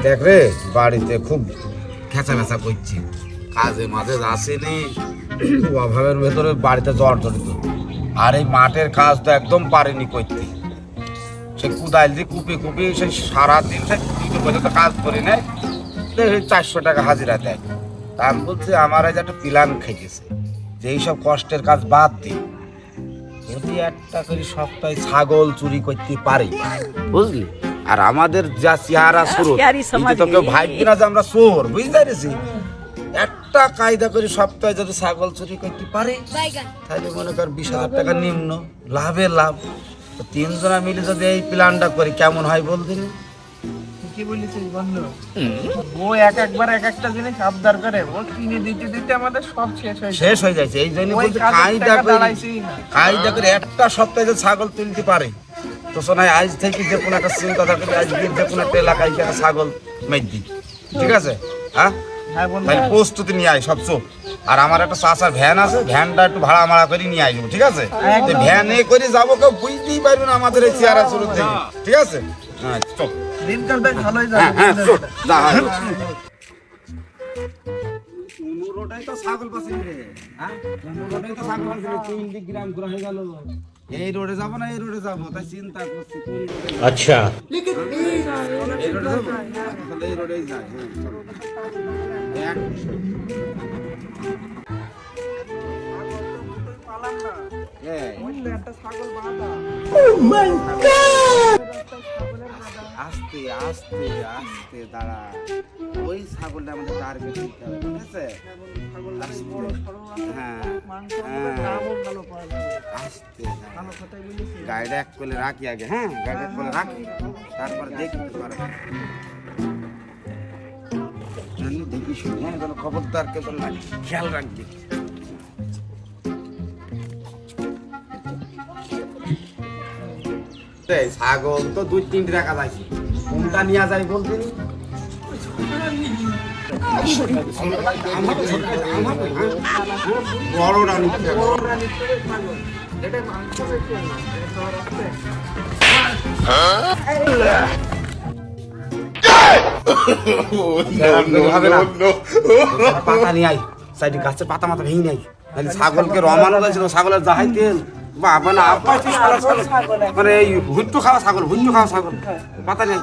দেখ রে বাড়িতে খুব খেঁচা মেচা করছে, কাজে মাঝে আসেনি, অভাবের ভেতরে বাড়িতে জ্বর জড়িত। আর এই মাঠের কাজ তো একদম পারেনি করতে, সে কুদাইল দিয়ে কুপি কুপি সেই সারাদিন সে 2টা পর্যন্ত কাজ করে নেয়, 400 টাকা হাজিরা দেয়। তা আমি বলছি আমার এই যে একটা প্ল্যান খাইতেছে যে এইসব কষ্টের কাজ বাদ দিই, যদি একটা করে সপ্তাহে ছাগল চুরি করতে পারি, বুঝলি? আর আমাদের যা চেহারা স্রোত, তো কেউ ভাববি না যে আমরা চোর, বুঝতে পেরেছি? একটা কায়দা করে সপ্তাহে যদি ছাগল চুরি করতে পারি, তাহলে মনে কর 20,000 টাকা নিম্ন লাভের লাভ। তো 3 জনা মিলে যদি এই প্ল্যানটা করি কেমন হয় বলদিন? কি বলেছিস বন্ধু? ও একবার এক একটা জিনিস আবদার করে, ও কিনে দিতে দিতে আমাদের সব শেষ হয়ে যাচ্ছে। এই জন্য বলছি কায়দা করে একটা সপ্তাহে যদি ছাগল তুলতে পারে, তো শোনায় আজ থেকে যে কোনো একটা চিন্তা থাকে, আজকে যে কোনো একটা এলাকায় একটা ছাগল মেট দিই, ঠিক আছে? হ্যাঁ, প্রস্তুতি নিয়ে আয় সব চোখ। আর আমার একটা চাষার ভ্যান আছে, ভ্যানটা একটু ভাড়া মারা করে নিয়ে আসবো, ঠিক আছে? ভ্যানে করে যাবো, কেউ বুঝতেই পারবে না আমাদের এই চেহারা শুরু থেকে, ঠিক আছে? হ্যাঁ চল, দিনকাল বেশ ভালোই যাবে। হ্যাঁ চল, যা হয়। 15টাই তো ছাগল পাচ্ছি রে, হ্যাঁ 15টাই তো ছাগল পাচ্ছি, 3 গ্রাম ঘোরা হয়ে গেল। এই রোডে যাবো না এই রোডে যাবো, তাই চিন্তা করছি। আচ্ছা, এই রোডে যাবো, তাহলে এই রোডেই যাই। আস্তে আস্তে আস্তে দাঁড়া, ওই ছাগলটা আমাদের টার্গেট দিতে হবে, ঠিক আছে? আস্তে গাড়িটা এক করে রাখি আগে, হ্যাঁ গাড়িটা এক করে রাখি, তারপরে দেখতে পারবো। দেখি শুনি, হ্যাঁ যেন খবরদার কেউ না, খেয়াল রাখবি। ছাগল তো 2-3 রাখা যাইছে, কোনটা নিয়ে যাই বলতে? বড়টা নিতে পাতা নিয়ে আই, সাইডে গাছের পাতা মাথা ভেঙে নাই, তাহলে ছাগলকে রমানো যাইছিল, ছাগলের জাহাই তেল বাবা না, মানে এই ভুট্টু খাওয়া ছাগল, ভুট্টু খাওয়া ছাগল, পাতা নেই।